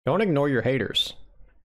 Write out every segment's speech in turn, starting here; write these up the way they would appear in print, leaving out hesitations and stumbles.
Don't ignore your haters.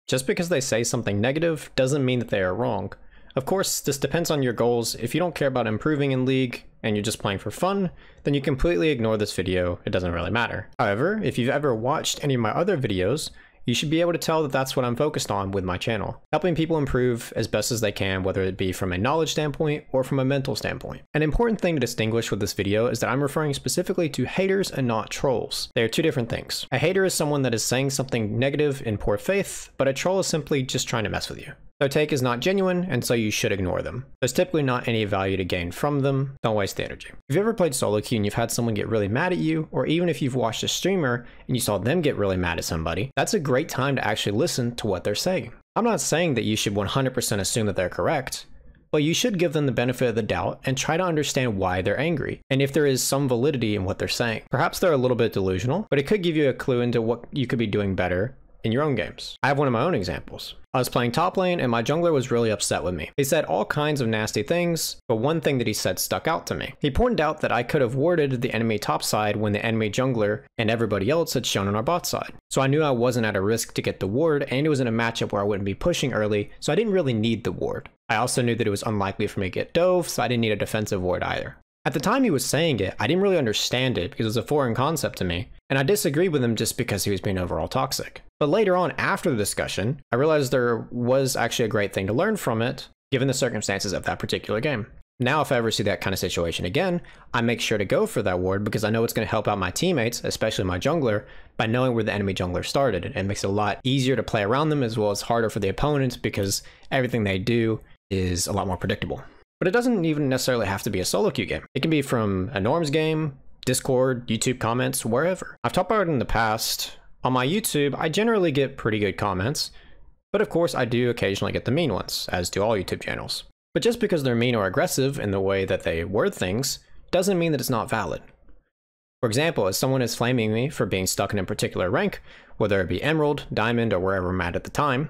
Just because they say something negative doesn't mean that they are wrong. Of course, this depends on your goals. If you don't care about improving in League and you're just playing for fun, then you completely ignore this video. It doesn't really matter. However, if you've ever watched any of my other videos, you should be able to tell that that's what I'm focused on with my channel, helping people improve as best as they can, whether it be from a knowledge standpoint or from a mental standpoint. An important thing to distinguish with this video is that I'm referring specifically to haters and not trolls. They are two different things. A hater is someone that is saying something negative in poor faith, but a troll is simply just trying to mess with you. Their take is not genuine, and so you should ignore them. There's typically not any value to gain from them. Don't waste the energy. If you've ever played solo queue and you've had someone get really mad at you, or even if you've watched a streamer and you saw them get really mad at somebody, that's a great time to actually listen to what they're saying. I'm not saying that you should 100% assume that they're correct, but you should give them the benefit of the doubt and try to understand why they're angry, and if there is some validity in what they're saying. Perhaps they're a little bit delusional, but it could give you a clue into what you could be doing better in your own games. I have one of my own examples. I was playing top lane and my jungler was really upset with me. He said all kinds of nasty things, but one thing that he said stuck out to me. He pointed out that I could have warded the enemy top side when the enemy jungler and everybody else had shown on our bot side. So I knew I wasn't at a risk to get the ward, and it was in a matchup where I wouldn't be pushing early, so I didn't really need the ward. I also knew that it was unlikely for me to get dove, so I didn't need a defensive ward either. At the time he was saying it, I didn't really understand it because it was a foreign concept to me, and I disagreed with him just because he was being overall toxic. But later on, after the discussion, I realized there was actually a great thing to learn from it, given the circumstances of that particular game. Now if I ever see that kind of situation again, I make sure to go for that ward because I know it's going to help out my teammates, especially my jungler, by knowing where the enemy jungler started. It makes it a lot easier to play around them, as well as harder for the opponents because everything they do is a lot more predictable. But it doesn't even necessarily have to be a solo queue game. It can be from a norms game, Discord, YouTube comments, wherever. I've talked about it in the past. On my YouTube, I generally get pretty good comments, but of course I do occasionally get the mean ones, as do all YouTube channels. But just because they're mean or aggressive in the way that they word things, doesn't mean that it's not valid. For example, if someone is flaming me for being stuck in a particular rank, whether it be Emerald, Diamond, or wherever I'm at the time,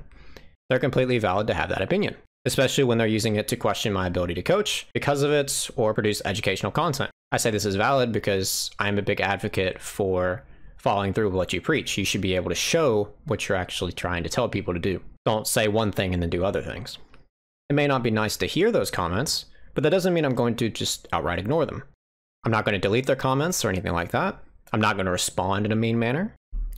they're completely valid to have that opinion, especially when they're using it to question my ability to coach because of it or produce educational content. I say this is valid because I'm a big advocate for following through with what you preach. You should be able to show what you're actually trying to tell people to do. Don't say one thing and then do other things. It may not be nice to hear those comments, but that doesn't mean I'm going to just outright ignore them. I'm not going to delete their comments or anything like that. I'm not going to respond in a mean manner.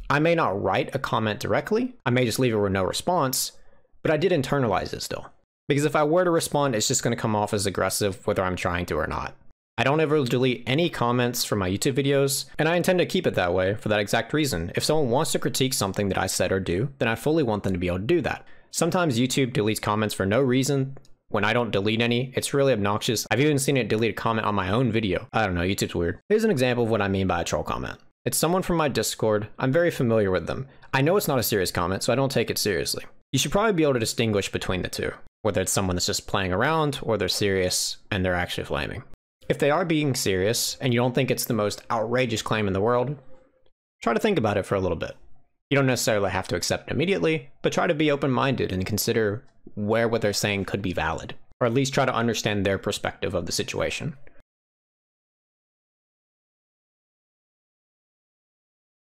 I may not write a comment directly. I may just leave it with no response, but I did internalize it still. Because if I were to respond, it's just going to come off as aggressive whether I'm trying to or not. I don't ever delete any comments from my YouTube videos, and I intend to keep it that way for that exact reason. If someone wants to critique something that I said or do, then I fully want them to be able to do that. Sometimes YouTube deletes comments for no reason. When I don't delete any, it's really obnoxious. I've even seen it delete a comment on my own video. I don't know, YouTube's weird. Here's an example of what I mean by a troll comment. It's someone from my Discord. I'm very familiar with them. I know it's not a serious comment, so I don't take it seriously. You should probably be able to distinguish between the two, whether it's someone that's just playing around or they're serious and they're actually flaming. If they are being serious and you don't think it's the most outrageous claim in the world, try to think about it for a little bit. You don't necessarily have to accept it immediately, but try to be open-minded and consider where what they're saying could be valid, or at least try to understand their perspective of the situation.